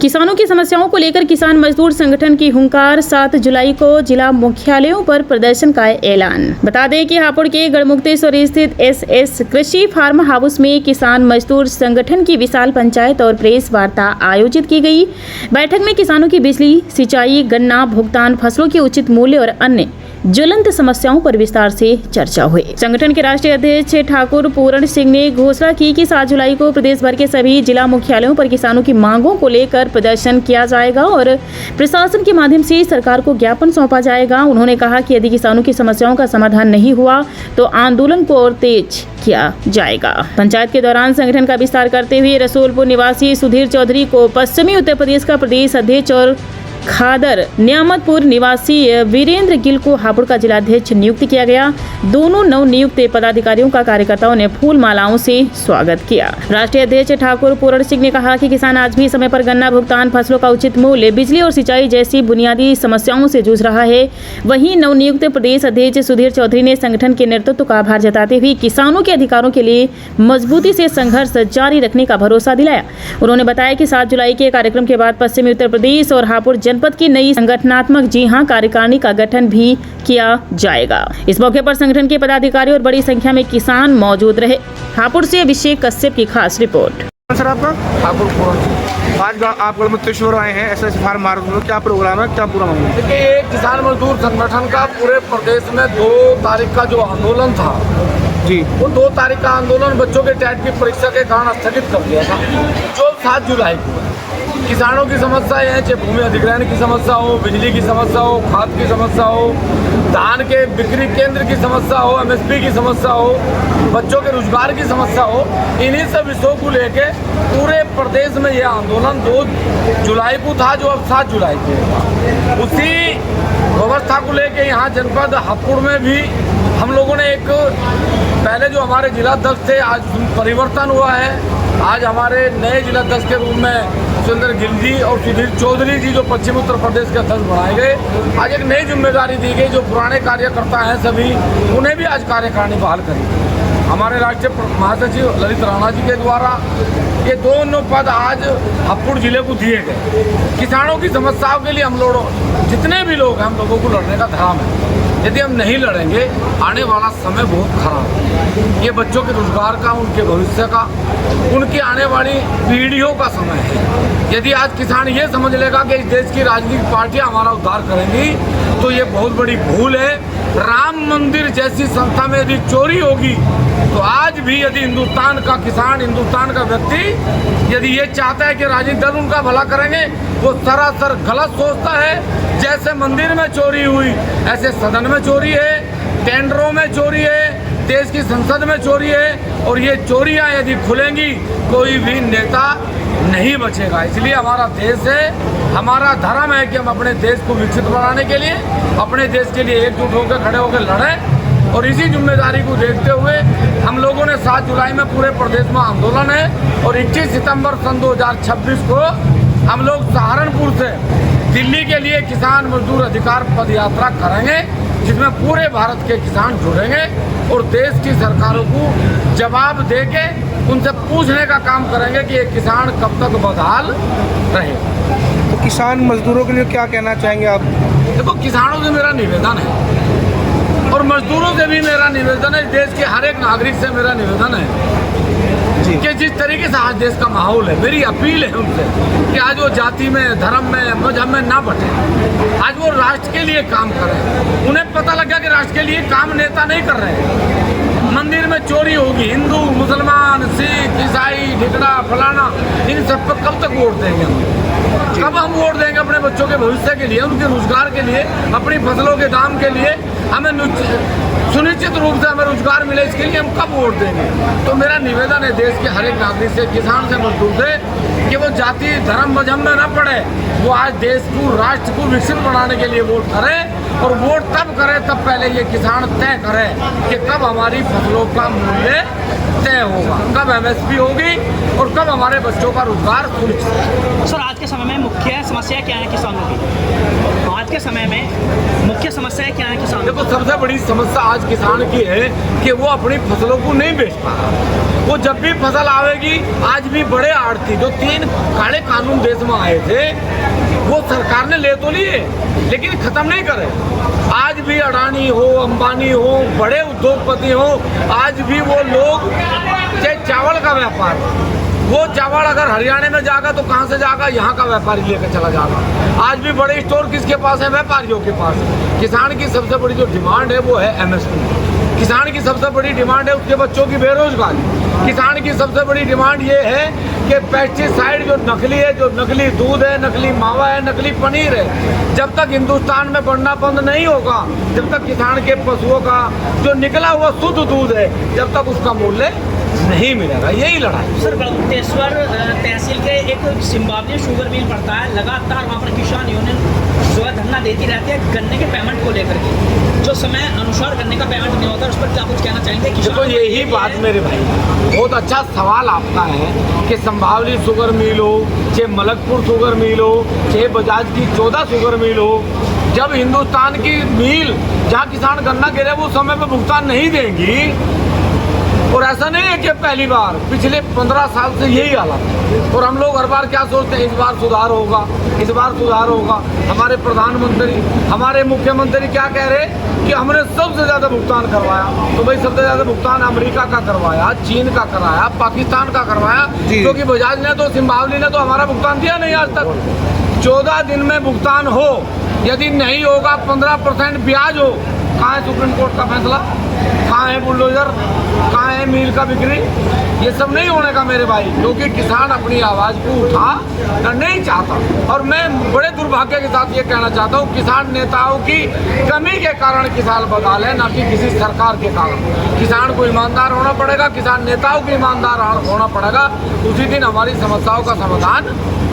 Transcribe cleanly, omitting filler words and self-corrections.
किसानों की समस्याओं को लेकर किसान मजदूर संगठन की हुंकार, 7 जुलाई को जिला मुख्यालयों पर प्रदर्शन का ऐलान। बता दें कि हापुड़ के गढ़मुक्तेश्वर स्थित एसएस कृषि फार्म हाउस में किसान मजदूर संगठन की विशाल पंचायत और प्रेस वार्ता आयोजित की गई। बैठक में किसानों की बिजली, सिंचाई, गन्ना भुगतान, फसलों के उचित मूल्य और अन्य ज्वलंत समस्याओं पर विस्तार से चर्चा हुई। संगठन के राष्ट्रीय अध्यक्ष ठाकुर पूरण सिंह ने घोषणा की कि 7 जुलाई को प्रदेश भर के सभी जिला मुख्यालयों पर किसानों की मांगों को लेकर प्रदर्शन किया जाएगा और प्रशासन के माध्यम से सरकार को ज्ञापन सौंपा जाएगा। उन्होंने कहा कि यदि किसानों की समस्याओं का समाधान नहीं हुआ तो आंदोलन को और तेज किया जाएगा। पंचायत के दौरान संगठन का विस्तार करते हुए रसूलपुर निवासी सुधीर चौधरी को पश्चिमी उत्तर प्रदेश का प्रदेश अध्यक्ष और खादर नियामतपुर निवासी वीरेंद्र गिल को हापुड़ का जिलाध्यक्ष नियुक्त किया गया। दोनों नवनियुक्त पदाधिकारियों का कार्यकर्ताओं ने फूल मालाओं से स्वागत किया। राष्ट्रीय अध्यक्ष ठाकुर पूरण सिंह ने कहा कि किसान आज भी समय पर गन्ना भुगतान, फसलों का उचित मूल्य, बिजली और सिंचाई जैसी बुनियादी समस्याओं से जूझ रहा है। वहीं नवनियुक्त प्रदेश अध्यक्ष सुधीर चौधरी ने संगठन के नेतृत्व का आभार जताते हुए किसानों के अधिकारों के लिए मजबूती से संघर्ष जारी रखने का भरोसा दिलाया। उन्होंने बताया कि 7 जुलाई के कार्यक्रम के बाद पश्चिमी उत्तर प्रदेश और हापुड़ जनपद की नई संगठनात्मक कार्यकारिणी का गठन भी किया जाएगा। इस मौके पर संगठन के पदाधिकारी और बड़ी संख्या में किसान मौजूद रहे। हापुड़ से अभिषेक कश्यप की खास रिपोर्ट। सर, आपका ठाकुर पूरण, आज आप गढ़मुक्तेश्वर आए हैं एसएस फार्म मार्ग में, क्या प्रोग्राम है, क्या पूरा मामला? देखिए, ये किसान मजदूर संगठन का पूरे प्रदेश में 2 तारीख का जो आंदोलन था जी, वो 2 तारीख का आंदोलन बच्चों के टेट की परीक्षा के कारण स्थगित कर दिया था। जो 7 जुलाई को किसानों की समस्याएं हैं, चाहे भूमि अधिग्रहण की समस्या हो, बिजली की समस्या हो, खाद की समस्या हो, धान के बिक्री केंद्र की समस्या हो, एमएसपी की समस्या हो, बच्चों के रोजगार की समस्या हो, इन्हीं सब विषयों को लेके पूरे प्रदेश में यह आंदोलन 2 जुलाई को था, जो अब 7 जुलाई को है। उसी व्यवस्था को लेके यहाँ जनपद हापुड़ में भी हम लोगों ने एक, पहले जो हमारे जिलाध्यक्ष थे, आज परिवर्तन हुआ है। आज हमारे नए जिलाध्यक्ष के रूप में सुंदर गिल जी और सुधीर चौधरी जी, जो पश्चिम उत्तर प्रदेश के अध्यक्ष बनाए गए, आज एक नई जिम्मेदारी दी गई। जो पुराने कार्यकर्ता हैं सभी, उन्हें भी आज कार्यकारिणी बहाल करी। हमारे राष्ट्रीय महासचिव ललित राणा जी के द्वारा ये 2 पद आज हापुड़ जिले को दिए गए। किसानों की समस्याओं के लिए हम लोग, जितने भी लोग हैं, हम लोगों को लड़ने का धराम है। यदि हम नहीं लड़ेंगे, आने वाला समय बहुत खराब है। ये बच्चों के रोजगार का, उनके भविष्य का, उनकी आने वाली पीढ़ियों का समय है। यदि आज किसान ये समझ लेगा कि इस देश की राजनीतिक पार्टियां हमारा उद्धार करेंगी, तो ये बहुत बड़ी भूल है। राम मंदिर जैसी संस्था में यदि चोरी होगी, तो आज भी यदि हिंदुस्तान का किसान, हिंदुस्तान का व्यक्ति यदि ये चाहता है कि राजनीतिक दल उनका भला करेंगे, वो सरासर गलत सोचता है। जैसे मंदिर में चोरी हुई, ऐसे सदन में चोरी है, टेंडरों में चोरी है, देश की संसद में चोरी है। और ये चोरियां यदि खुलेंगी, कोई भी नेता नहीं बचेगा। इसलिए हमारा देश है, हमारा धर्म है कि हम अपने देश को विकसित बनाने के लिए, अपने देश के लिए एकजुट होकर खड़े होकर लड़ें। और इसी जिम्मेदारी को देखते हुए हम लोगों ने 7 जुलाई में पूरे प्रदेश में आंदोलन है। और 21 सितंबर सन 2026 को हम लोग सहारनपुर से दिल्ली के लिए किसान मजदूर अधिकार पद यात्रा करेंगे, जिसमें पूरे भारत के किसान जुड़ेंगे और देश की सरकारों को जवाब देके उनसे पूछने का काम करेंगे कि ये किसान कब तक बदहाल रहे। तो किसान मजदूरों के लिए क्या कहना चाहेंगे आप? देखो, किसानों से मेरा निवेदन है और मजदूरों से भी मेरा निवेदन है, देश के हर एक नागरिक से मेरा निवेदन है कि जिस तरीके से आज देश का माहौल है, मेरी अपील है उनसे कि आज वो जाति में, धर्म में, मजहब में ना बटे। आज वो राष्ट्र के लिए काम करें। उन्हें पता लगा कि राष्ट्र के लिए काम नेता नहीं कर रहे हैं। मंदिर में चोरी होगी, हिंदू, मुसलमान, सिख, ईसाई, ठिकड़ा, फलाना, इन सब पर कब तक वोट देंगे हम? कब हम वोट देंगे अपने बच्चों के भविष्य के लिए, उनके रोजगार के लिए, अपनी फसलों के दाम के लिए? हमें सुनिश्चित रूप से हमें रोजगार मिले, इसके लिए हम कब वोट देंगे? तो मेरा निवेदन है देश के हर एक नागरिक से, किसान से, मजदूर से, कि वो जाति, धर्म, मजहब में न पड़े। वो आज देश को, राष्ट्र को विकसित बनाने के लिए वोट करें। और वोट तब करें, तब पहले ये किसान तय करें कि कब हमारी फसलों का मूल्य तय होगा, कब एमएसपी होगी और कब हमारे बच्चों का रोजगार सुनिश्चित। सर, आज के समय में मुख्य समस्या क्या है किसानों की? आज के समय में मुख्य समस्याएं क्या है किसानों देखो, सबसे बड़ी समस्या आज किसान की है कि वो अपनी फसलों को नहीं बेच पा रहा। वो जब भी फसल आवेगी, आज भी बड़े आड़ती जो 3 काले कानून देश में आए थे, वो सरकार ने ले तो लिए लेकिन खत्म नहीं करे। आज भी अडानी हो, अंबानी हो, बड़े उद्योगपति हो, आज भी वो लोग, चाहे चावल का व्यापार, वो चावल अगर हरियाणा में जाएगा तो कहाँ से जाएगा, यहाँ का व्यापारी लेकर चला जाएगा। आज भी बड़े स्टोर किसके पास है, व्यापारियों के पास है। किसान की सबसे बड़ी जो डिमांड है वो है MSP। किसान की सबसे बड़ी डिमांड है उसके बच्चों की बेरोजगारी। किसान की सबसे बड़ी डिमांड ये है कि पेस्टिसाइड जो नकली है, जो नकली दूध है, नकली मावा है, नकली पनीर है, जब तक हिंदुस्तान में बढ़ना बंद नहीं होगा, जब तक किसान के पशुओं का जो निकला हुआ शुद्ध दूध है, जब तक उसका मूल्य नहीं मिलेगा। यही लड़ाई। सर, गढ़मुक्तेश्वर तहसील के एक सिम्बाब्वे शुगर मिल पड़ता है, लगातार वहाँ पर किसान यूनियन जो है धरना देती रहती है गन्ने के पेमेंट को लेकर के। जो समय अनुसार गन्ने का पेमेंट नहीं होता, उस पर क्या कुछ कहना चाहेंगे? देखो, यही बात मेरे भाई, बहुत अच्छा सवाल आपका है कि संभावली शुगर मिल हो, चाहे मलकपुर शुगर मिल हो, चाहे बजाज की 14 शुगर मिल हो, जब हिंदुस्तान की मिल जहाँ किसान गन्ना गिरे वो समय पर भुगतान नहीं देंगी। और ऐसा नहीं है कि पहली बार, पिछले 15 साल से यही हालत है। और हम लोग हर बार क्या सोचते हैं, इस बार सुधार होगा, इस बार सुधार होगा। हमारे प्रधानमंत्री, हमारे मुख्यमंत्री क्या कह रहे कि हमने सबसे ज़्यादा भुगतान करवाया। तो भाई, सबसे ज़्यादा भुगतान अमेरिका का करवाया, चीन का कराया, पाकिस्तान का करवाया, क्योंकि बजाज ने तो, सिम्बाब्वे ने तो हमारा भुगतान दिया नहीं आज तक। 14 दिन में भुगतान हो, यदि नहीं होगा 15% ब्याज हो। कहाँ है सुप्रीम कोर्ट का फैसला, कहाँ है बुलडोजर, कहाँ है मील का बिक्री? ये सब नहीं होने का मेरे भाई, क्योंकि किसान अपनी आवाज़ को उठा नहीं चाहता। और मैं बड़े दुर्भाग्य के साथ ये कहना चाहता हूँ, किसान नेताओं की कमी के कारण किसान बदहाल है, ना कि किसी सरकार के कारण। किसान को ईमानदार होना पड़ेगा, किसान नेताओं को ईमानदार होना पड़ेगा, उसी दिन हमारी समस्याओं का समाधान